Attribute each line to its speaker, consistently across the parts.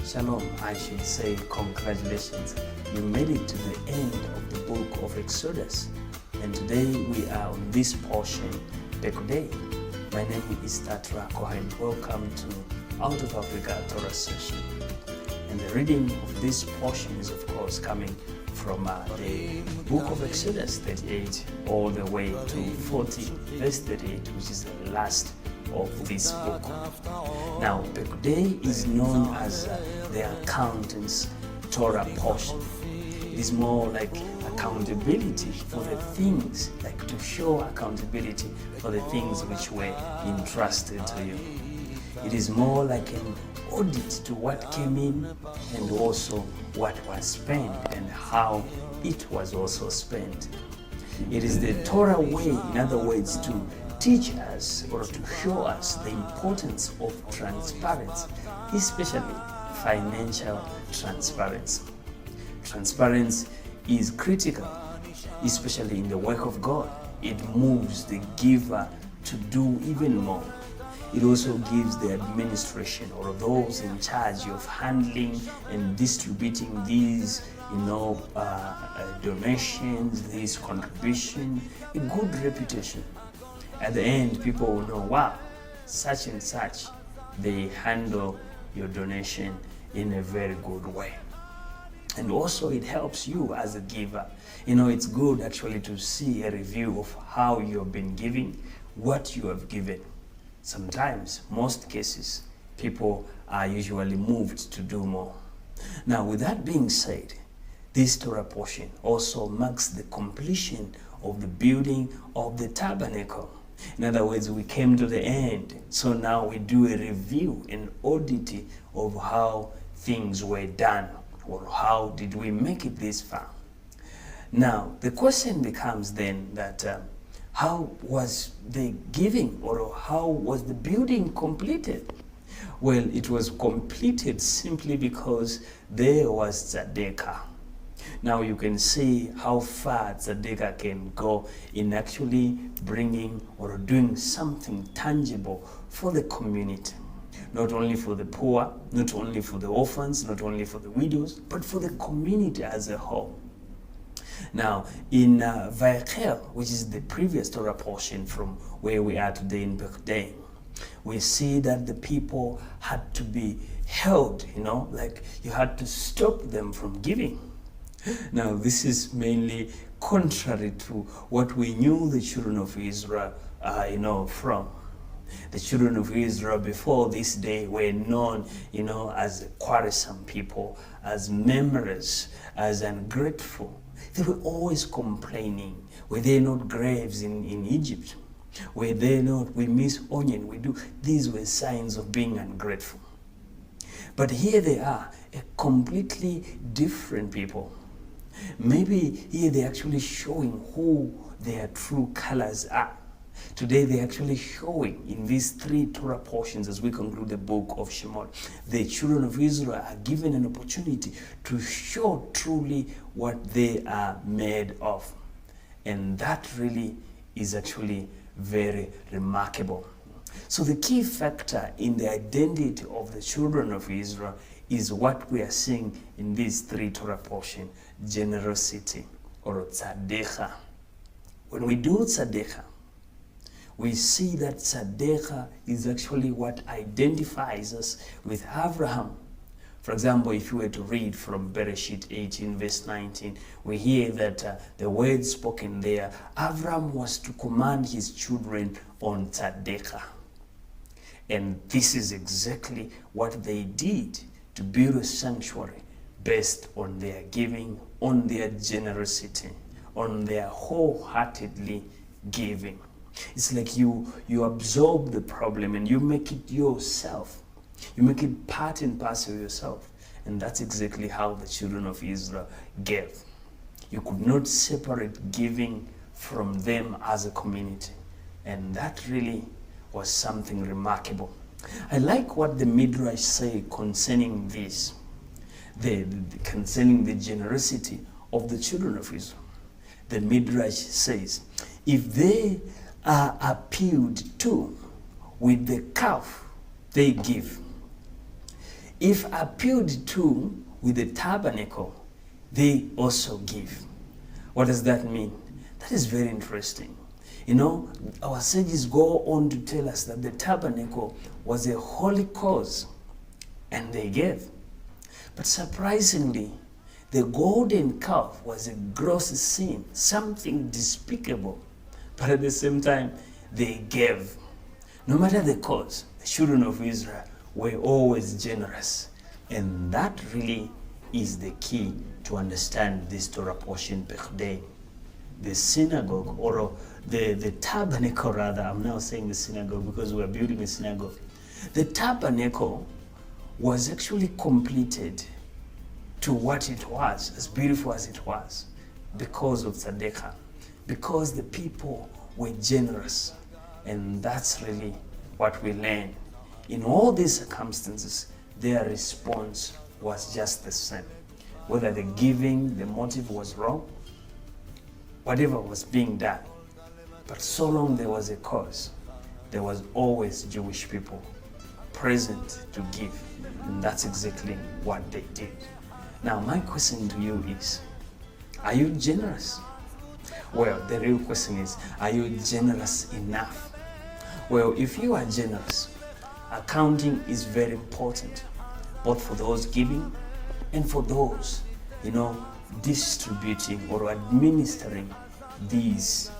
Speaker 1: Shalom, I should say congratulations. You made it to the end of the book of Exodus. And today we are on this portion, Pekudei. My name is Tatra Cohen. Welcome to Out of Africa Torah session. And the reading of this portion is of course coming from the book of Exodus 38 all the way to 40 verse 38, which is the last of this book. Now, Pekudei is known as the accountant's Torah portion. It is more like accountability for the things, like to show accountability for the things which were entrusted to you. It is more like an audit to what came in and also what was spent and how it was also spent. It is the Torah way, in other words, to teach us or to show us the importance of transparency, especially financial transparency. Transparency is critical, especially in the work of God. It moves the giver to do even more. It also gives the administration or those in charge of handling and distributing these, donations, these contributions, a good reputation. At the end, people will know, wow, such and such, they handle your donation in a very good way. And also it helps you as a giver. It's good actually to see a review of how you've been giving, what you have given. Sometimes, most cases, people are usually moved to do more. Now, with that being said, this Torah portion also marks the completion of the building of the tabernacle. In other words, we came to the end. So now we do a review, an audit of how things were done, or how did we make it this far. Now, the question becomes then that how was the giving, or how was the building completed? Well, it was completed simply because there was tzedakah. Now you can see how far tzedakah can go in actually bringing or doing something tangible for the community. Not only for the poor, not only for the orphans, not only for the widows, but for the community as a whole. Now, in Vayekhel, which is the previous Torah portion from where we are today in Pekudei, we see that the people had to be held, like you had to stop them from giving. Now, this is mainly contrary to what we knew the children of Israel, from. The children of Israel before this day were known, as quarrelsome people, as murmurers, as ungrateful. They were always complaining. Were there not graves in Egypt? Were there not, we miss onion, we do. These were signs of being ungrateful. But here they are, a completely different people. Maybe here they're actually showing who their true colors are. Today they're actually showing in these three Torah portions as we conclude the book of Shemot. The children of Israel are given an opportunity to show truly what they are made of. And that really is actually very remarkable. So the key factor in the identity of the children of Israel is what we are seeing in these three Torah portions: generosity or tzedakah. When we do tzedakah, we see that tzedakah is actually what identifies us with Abraham. For example, if you were to read from Parashat 18 verse 19, we hear that the word spoken there, Abraham was to command his children on tzedakah. And this is exactly what they did to build a sanctuary based on their giving, on their generosity, on their wholeheartedly giving. It's like you absorb the problem and you make it yourself. You make it part and parcel of yourself. And that's exactly how the children of Israel gave. You could not separate giving from them as a community. And that really was something remarkable. I like what the Midrash say concerning this, concerning the generosity of the children of Israel. The Midrash says, if they are appealed to with the calf they give, If appealed to with the tabernacle, they also give. What does that mean? That is very interesting. You know, our sages go on to tell us that the tabernacle was a holy cause, and they gave. But surprisingly, the golden calf was a gross sin, something despicable. But at the same time, they gave. No matter the cause, the children of Israel were always generous. And that really is the key to understand this Torah portion, Pekudei. The synagogue, or the tabernacle rather, I'm now saying the synagogue because we're building a synagogue. The tabernacle was actually completed to what it was, as beautiful as it was, because of tzedekah, because the people were generous. And that's really what we learn. In all these circumstances, their response was just the same. Whether the giving, the motive was wrong, whatever was being done. But so long there was a cause, there was always Jewish people present to give. And that's exactly what they did. Now, my question to you is, are you generous? Well, the real question is, are you generous enough? Well, if you are generous, accounting is very important, both for those giving and for those, distributing or administering these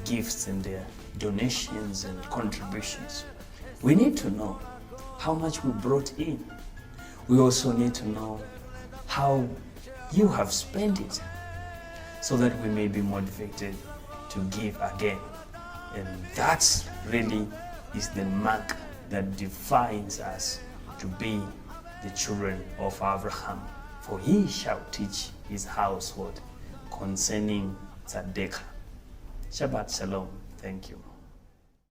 Speaker 1: gifts and their donations and contributions. We need to know how much we brought in. We also need to know how you have spent it, so that we may be motivated to give again. And that's really is the mark that defines us to be the children of Abraham. For he shall teach his household concerning tzedekah. Shabbat shalom. Thank you.